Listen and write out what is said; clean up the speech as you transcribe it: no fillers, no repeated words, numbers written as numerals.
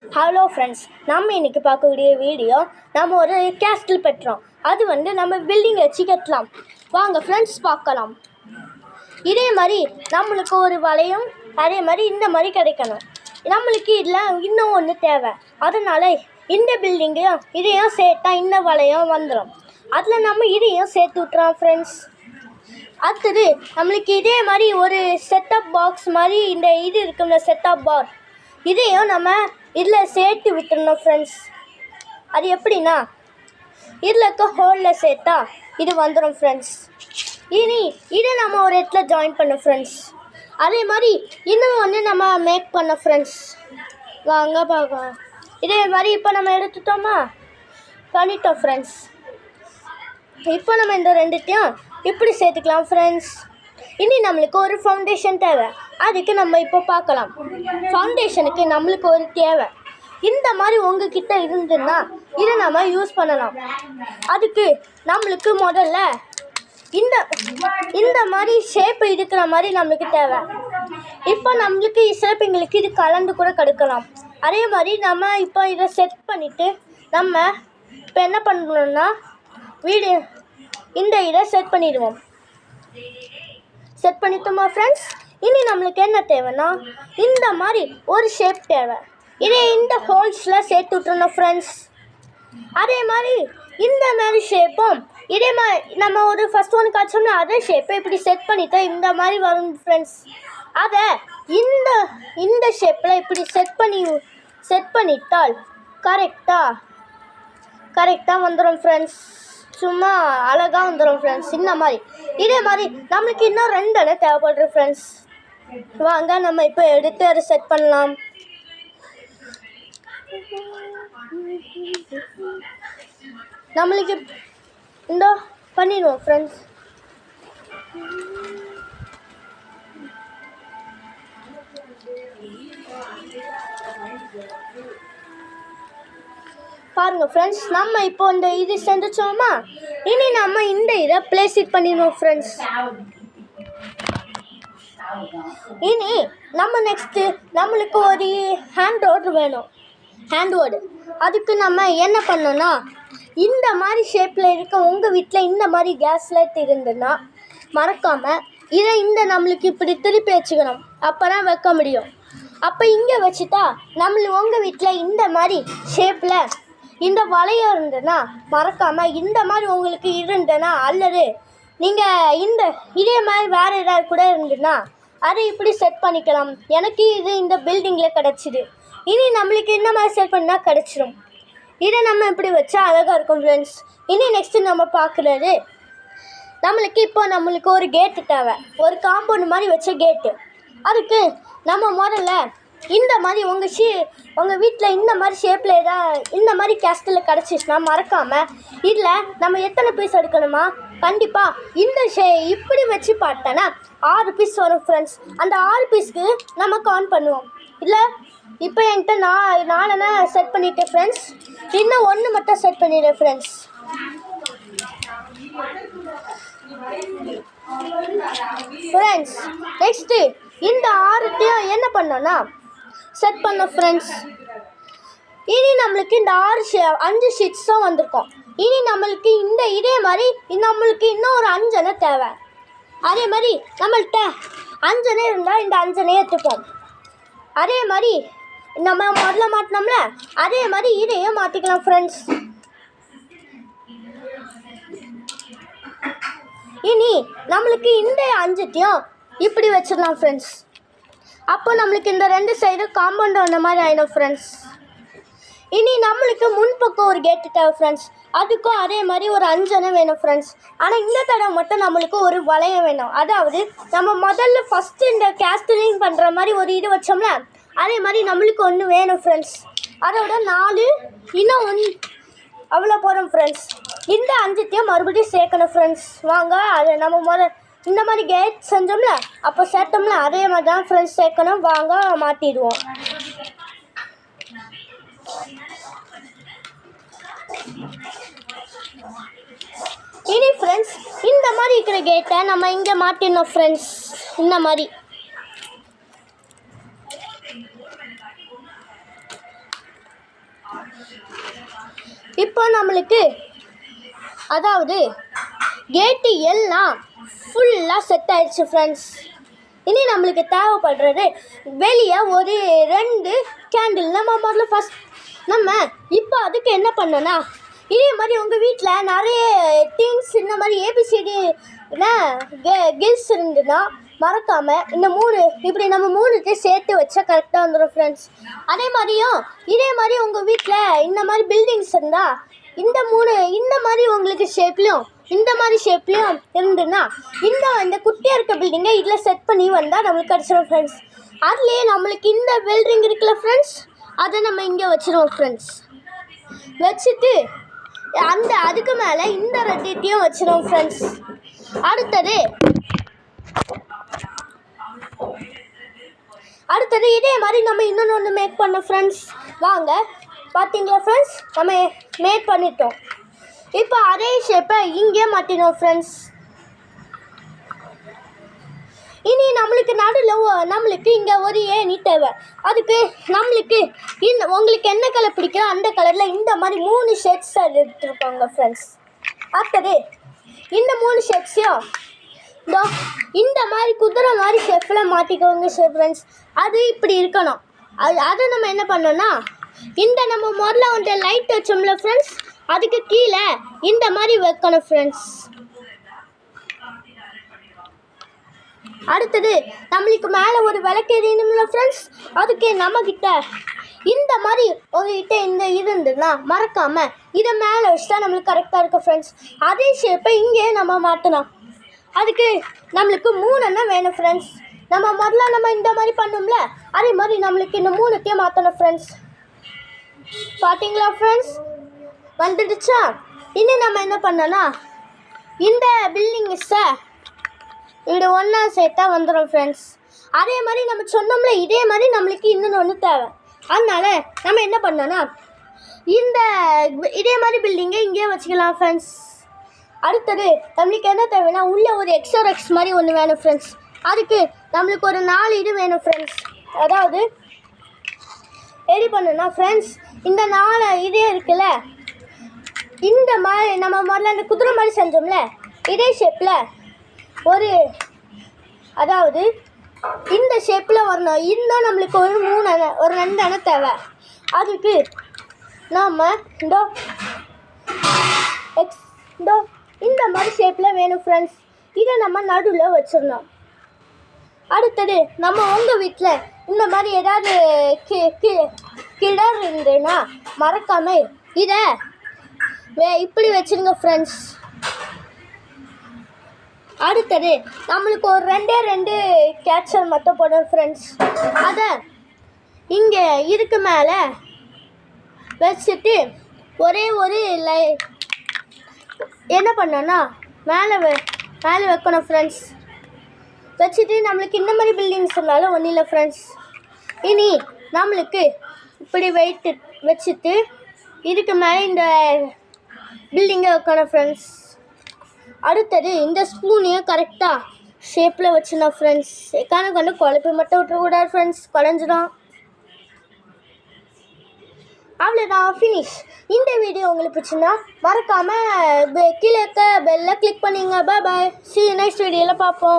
Hello friends, நம்ம இன்றைக்கி பார்க்கக்கூடிய வீடியோ நம்ம ஒரு கேஸ்டில் பெற்றோம். அது நம்ம பில்டிங் வச்சு கட்டலாம். வாங்க ஃப்ரெண்ட்ஸ் பார்க்கலாம். இதே மாதிரி நம்மளுக்கு ஒரு வளையம் அதே மாதிரி இந்த மாதிரி கிடைக்கணும். நம்மளுக்கு இதில் இன்னும் ஒன்று தேவை. அதனால் இந்த பில்டிங்கையும் இதையும் சேர்த்தா இந்த வளையம் வந்துடும். அதில் நம்ம இதையும் சேர்த்து விட்றோம் ஃப்ரெண்ட்ஸ். அடுத்தது நம்மளுக்கு இதே மாதிரி ஒரு செட்டப் பாக்ஸ் மாதிரி இந்த இது இருக்குல்ல செட்டப் பார், இதையும் நம்ம இதில் சேர்த்து விட்டுறணும் ஃப்ரெண்ட்ஸ். அது எப்படின்னா இதில் இருக்க ஹோலில் சேர்த்தா இது வந்துடும் ஃப்ரெண்ட்ஸ். இனி இதை நம்ம ஒரு இடத்துல ஜாயின் பண்ணோம் ஃப்ரெண்ட்ஸ். அதே மாதிரி இன்னும் நம்ம மேக் பண்ண ஃப்ரெண்ட்ஸ். வாங்க பார்க்கலாம். இதே மாதிரி இப்போ நம்ம எடுத்துட்டோமா, பண்ணிட்டோம் ஃப்ரெண்ட்ஸ். இப்போ நம்ம இந்த ரெண்டுத்தையும் இப்படி சேர்த்துக்கலாம் ஃப்ரெண்ட்ஸ். இனி நம்மளுக்கு ஒரு ஃபவுண்டேஷன் தேவை. அதுக்கு நம்ம இப்போ பார்க்கலாம். ஃபவுண்டேஷனுக்கு நம்மளுக்கு ஒரு தேவை. இந்த மாதிரி உங்ககிட்ட இருந்துன்னா இதை நம்ம யூஸ் பண்ணலாம். அதுக்கு நம்மளுக்கு முதல்ல இந்த மாதிரி ஷேப்பு இருக்கிற மாதிரி நம்மளுக்கு தேவை. இப்போ நம்மளுக்கு ஷேப்புங்களுக்கு இது கலந்து கூட கிடைக்கலாம். அதே மாதிரி நம்ம இப்போ இதை செட் பண்ணிவிட்டு நம்ம இப்போ என்ன பண்ணணும்னா இந்த இதை செட் பண்ணிடுவோம். செட் பண்ணிட்டோமா ஃப்ரெண்ட்ஸ். இனி நம்மளுக்கு என்ன தேவைன்னா இந்த மாதிரி ஒரு ஷேப் தேவை. இதே இந்த ஹோல்ஸில் சேர்த்து விட்டுறணும் ஃப்ரெண்ட்ஸ். அதே மாதிரி இந்த மாதிரி ஷேப்பும் இதே மாதிரி நம்ம ஒரு ஃபஸ்ட் ஒன்று காய்ச்சோம்னா அதே ஷேப்பை இப்படி செட் பண்ணிட்டா இந்த மாதிரி வரும் ஃப்ரெண்ட்ஸ். அதை இந்த ஷேப்பில் இப்படி செட் பண்ணிட்டால் கரெக்டாக வந்துடும் ஃப்ரெண்ட்ஸ். சும்மா அழகாக வந்துடும் ஃப்ரெண்ட்ஸ். இந்த மாதிரி இதே மாதிரி நம்மளுக்கு இன்னும் 2 தேவைப்படுற ஃப்ரெண்ட்ஸ். வாங்க நம்ம இப்போ எடுத்து அதை செட் பண்ணலாம். நம்மளுக்கு இந்த பண்ணிடுவோம் ஃப்ரெண்ட்ஸ். பாருங்க ஃப்ரெண்ட்ஸ், நம்ம இப்போ இந்த இது செஞ்சுச்சோமா. இனி நம்ம இந்த இதை பிளேஸ் இட் பண்ணிடுவோம் ஃப்ரெண்ட்ஸ். இனி நம்ம நெக்ஸ்ட்டு நம்மளுக்கு ஒரு ஹேண்ட் வேர்டு. அதுக்கு நம்ம என்ன பண்ணோன்னா இந்த மாதிரி ஷேப்பில் இருக்க உங்கள் வீட்டில் இந்த மாதிரி கேஸ் லைட் இருந்துன்னா மறக்காமல் இதை நம்மளுக்கு இப்படி திருப்பி வச்சுக்கணும். அப்போ தான் வைக்க முடியும். அப்போ இங்கே வச்சுட்டா உங்கள் வீட்டில் இந்த மாதிரி ஷேப்பில் இந்த வளையம் இருந்ததுன்னா மறக்காமல் இந்த மாதிரி உங்களுக்கு இருந்ததுன்னா அல்லது நீங்கள் இதே மாதிரி வேறு ஏதாவது கூட இருந்ததுன்னா அதை இப்படி செட் பண்ணிக்கலாம். எனக்கு இது இந்த பில்டிங்கில் கிடச்சிது. இனி நம்மளுக்கு இந்த மாதிரி செட் பண்ணால் கிடச்சிடும். இதை நம்ம இப்படி வச்சா அழகாக இருக்கும் ஃப்ரெண்ட்ஸ். இனி நெக்ஸ்ட்டு நம்ம பார்க்குறது நம்மளுக்கு ஒரு கேட்டு தேவை. ஒரு காம்பவுண்ட் மாதிரி வச்ச கேட்டு. அதுக்கு நம்ம முதல்ல இந்த மாதிரி உங்கள் வீட்டில் இந்த மாதிரி ஷேப்பில் இந்த மாதிரி கேஸ்டில் கிடச்சிச்சுன்னா மறக்காமல் இதில் நம்ம எத்தனை பீஸ் எடுக்கணுமா, கண்டிப்பாக இப்படி வச்சு பார்த்தோன்னா 6 பீஸ் வரும் ஃப்ரெண்ட்ஸ். அந்த 6 பீஸ்க்கு நம்ம கவுண்ட் பண்ணுவோம். இல்லை இப்போ என்கிட்ட 4 செட் பண்ணிட்டேன் ஃப்ரெண்ட்ஸ். இன்னும் 1 மட்டும் செட் பண்ணிடுறேன் ஃப்ரெண்ட்ஸ். நெக்ஸ்ட்டு இந்த 6த்தையும் என்ன பண்ணோன்னா செட் பண்ணோம் ஃப்ரெண்ட்ஸ். இனி நம்மளுக்கு இந்த 5 ஷீட்ஸும் வந்திருக்கும். இனி நம்மளுக்கு இதே மாதிரி நம்மளுக்கு இன்னும் ஒரு 5 தேவை. அதே மாதிரி நம்மள்கிட்ட 5 இருந்தால் இந்த 5 எடுத்துப்போம். அதே மாதிரி நம்ம முதல்ல மாட்டினோம்ல அதே மாதிரி இதையும் மாற்றிக்கலாம் ஃப்ரெண்ட்ஸ். இனி நம்மளுக்கு இந்த 5த்தையும் இப்படி வச்சிடலாம் ஃப்ரெண்ட்ஸ். அப்போ நம்மளுக்கு இந்த 2 சைடு காம்பவுண்ட் வந்த மாதிரி ஆகிடும் ஃப்ரெண்ட்ஸ். இனி நம்மளுக்கு முன்பக்கம் ஒரு கேட்டு தேவை ஃப்ரெண்ட்ஸ். அதுக்கும் அதே மாதிரி ஒரு 5 வேணும் ஃப்ரெண்ட்ஸ். ஆனால் இந்த தடவை மட்டும் நம்மளுக்கு ஒரு வளையம் வேணும். அதாவது நம்ம முதல்ல ஃபஸ்ட்டு இந்த கேஸ்டிலிங் பண்ணுற மாதிரி ஒரு இது வச்சோம்ல அதே மாதிரி நம்மளுக்கு 1 வேணும் ஃப்ரெண்ட்ஸ். அதோட 4 இன்னும் 1 அவ்வளோ போகிறோம் ஃப்ரெண்ட்ஸ். இந்த 5த்தையும் மறுபடியும் சேர்க்கணும் ஃப்ரெண்ட்ஸ். வாங்க அதை நம்ம இந்த மாதிரி கேட் செஞ்சோம்ல அப்போ சேர்த்தோம்ல அதே மாதிரி தான் ஃப்ரெண்ட்ஸ் சேர்க்கணும். வாங்க மாட்டிடுவோம். இனி ஃப்ரெண்ட்ஸ் இந்த மாதிரி இருக்கிற கேட்டை நம்ம இங்கே மாட்டிடணும் ஃப்ரெண்ட்ஸ். இந்த மாதிரி இப்போ நம்மளுக்கு அதாவது கேட்டு எல்லாம் ஃபுல்லாக செட் ஆயிடுச்சு ஃப்ரெண்ட்ஸ். இனி நம்மளுக்கு தேவைப்படுறது வெளியே ஒரு 2 கேண்டில். நம்ம முதல்ல ஃபஸ்ட் நம்ம இப்போ அதுக்கு என்ன பண்ணோன்னா, இதே மாதிரி உங்கள் வீட்டில் நிறைய திங்ஸ் இந்த மாதிரி ஏபிசிடி கில்ஸ் இருந்துன்னா மறக்காமல் இந்த 3 இப்படி நம்ம 3 சேர்த்து வச்சா கரெக்டாக வந்துடும் ஃப்ரெண்ட்ஸ். அதே மாதிரி உங்கள் வீட்டில் இந்த மாதிரி பில்டிங்ஸ் இருந்தால் இந்த மாதிரி உங்களுக்கு ஷேப்லேயும் இந்த மாதிரி ஷேப்லேயும் இருந்துன்னா இந்த குட்டியாக இருக்க பில்டிங்கை இதில் செட் பண்ணி வந்தால் நம்மளுக்கு கிடச்சிடும் ஃப்ரெண்ட்ஸ். அதுலேயே நம்மளுக்கு இந்த பில்டிங் இருக்குல்ல ஃப்ரெண்ட்ஸ், அதை நம்ம இங்கே வச்சுருவோம் ஃப்ரெண்ட்ஸ். வச்சுட்டு அதுக்கு மேலே இந்த 2 வச்சுருவோம் ஃப்ரெண்ட்ஸ். அடுத்தது இதே மாதிரி நம்ம இன்னொன்று மேக் பண்ணோம் ஃப்ரெண்ட்ஸ். வாங்க பார்த்தீங்களா ஃப்ரெண்ட்ஸ், நம்ம மேக் பண்ணிட்டோம். இப்போ அதே ஷேப்பை இங்கே மாட்டினோம் ஃப்ரெண்ட்ஸ். இனி நம்மளுக்கு நடுவில் நம்மளுக்கு இங்கே ஒரு ஏணி தேவை. அதுக்கு நம்மளுக்கு உங்களுக்கு என்ன கலர் பிடிக்குதோ அந்த கலரில் இந்த மாதிரி 3 ஷேட்ஸ் எடுத்துருப்பாங்க ஃப்ரெண்ட்ஸ். அடுத்தது இந்த 3 ஷேட்ஸையும் இந்த மாதிரி குதிரை மாதிரி ஷேப்பில் மாட்டிக்கோங்க ஃப்ரெண்ட்ஸ். அது இப்படி இருக்கணும். அதை நம்ம என்ன பண்ணோன்னா, நம்ம முதல்ல லைட் வச்சோம்ல ஃப்ரெண்ட்ஸ், அதுக்கு கீழே இந்த மாதிரி வைக்கணும் ஃப்ரெண்ட்ஸ். அடுத்தது நம்மளுக்கு மேலே ஒரு விளக்கு எரியணும்ல ஃப்ரெண்ட்ஸ், அதுக்கு நம்மக்கிட்ட இந்த மாதிரி உங்ககிட்ட இந்த இருந்துன்னா மறக்காமல் இதை மேலே வச்சுட்டா நம்மளுக்கு கரெக்டாக இருக்கும் ஃப்ரெண்ட்ஸ். அதே ஷேப்பை இங்கே நம்ம மாற்றணும். அதுக்கு நம்மளுக்கு 3 வேணும் ஃப்ரெண்ட்ஸ். நம்ம முதல்ல இந்த மாதிரி பண்ணோம்ல, அதே மாதிரி நம்மளுக்கு இந்த 3 மாற்றணும் ஃப்ரெண்ட்ஸ். பார்த்தீங்களா ஃப்ரெண்ட்ஸ், வந்துடுச்சா? இனி நம்ம என்ன பண்ணோன்னா, இந்த பில்டிங்ஸை இப்படி ஒன்றா சேர்த்தா வந்துடும் ஃப்ரெண்ட்ஸ். அதே மாதிரி நம்ம சொன்னோம்ல, இதே மாதிரி நம்மளுக்கு இன்னொன்று தேவை. அதனால நம்ம என்ன பண்ணோன்னா, இதே மாதிரி பில்டிங்கை இங்கேயே வச்சுக்கலாம் ஃப்ரெண்ட்ஸ். அடுத்தது நம்மளுக்கு என்ன தேவைன்னா, உள்ளே ஒரு எக்ஸோரெக்ஸ் மாதிரி ஒன்று வேணும் ஃப்ரெண்ட்ஸ். அதுக்கு நம்மளுக்கு ஒரு 4 இது வேணும் ஃப்ரெண்ட்ஸ். அதாவது ரெடி பண்ணுன்னா ஃப்ரெண்ட்ஸ், இந்த 4 இதே இருக்குல்ல, இந்த மாதிரி நம்ம முதல்ல இந்த குதிரை மாதிரி செஞ்சோம்ல, இதே ஷேப்பில் அதாவது இந்த ஷேப்பில் வரணும். இன்னும் நம்மளுக்கு ஒரு 2 தேவை. அதுக்கு நாம் இந்த மாதிரி ஷேப்பில் வேணும் ஃப்ரெண்ட்ஸ். இதை நம்ம நடுவில் வச்சிடணும். அடுத்தது நம்ம உங்கள் வீட்டில் இந்த மாதிரி ஏதாவது கிணறு இருந்ததுன்னா மறக்காமல் இதை இப்படி வச்சுருங்க ஃப்ரெண்ட்ஸ். அடுத்தது நம்மளுக்கு ஒரு 2 கேட்சர் மட்டும் போடும் ஃப்ரெண்ட்ஸ். அதை இங்கே இதுக்கு மேலே வச்சுட்டு ஒரே ஒரு என்ன பண்ணோன்னா மேலே வைக்கணும் ஃப்ரெண்ட்ஸ். வச்சுட்டு நம்மளுக்கு இந்த மாதிரி பில்டிங்ஸ் இருந்தாலும் ஒன்றும் இல்லை ஃப்ரெண்ட்ஸ். இனி நம்மளுக்கு இப்படி வச்சுட்டு இதுக்கு மேலே இந்த பில்டிங்கை வைக்கணும் ஃப்ரெண்ட்ஸ். அடுத்தது இந்த ஸ்பூனையும் கரெக்டாக ஷேப்பில் வச்சுனா ஃப்ரெண்ட்ஸ். கண்ணு குழப்பி மட்டும் விட்டுறக்கூடாது ஃப்ரெண்ட்ஸ், குழஞ்சிடும். அவ்வளோதான், ஃபினிஷ். இந்த வீடியோ உங்களுக்கு பிடிச்சிருந்தா மறக்காமல் கீழே இருக்க பெல்லை கிளிக் பண்ணிங்க. பாய். See you next வீடியோவில் பார்ப்போம்.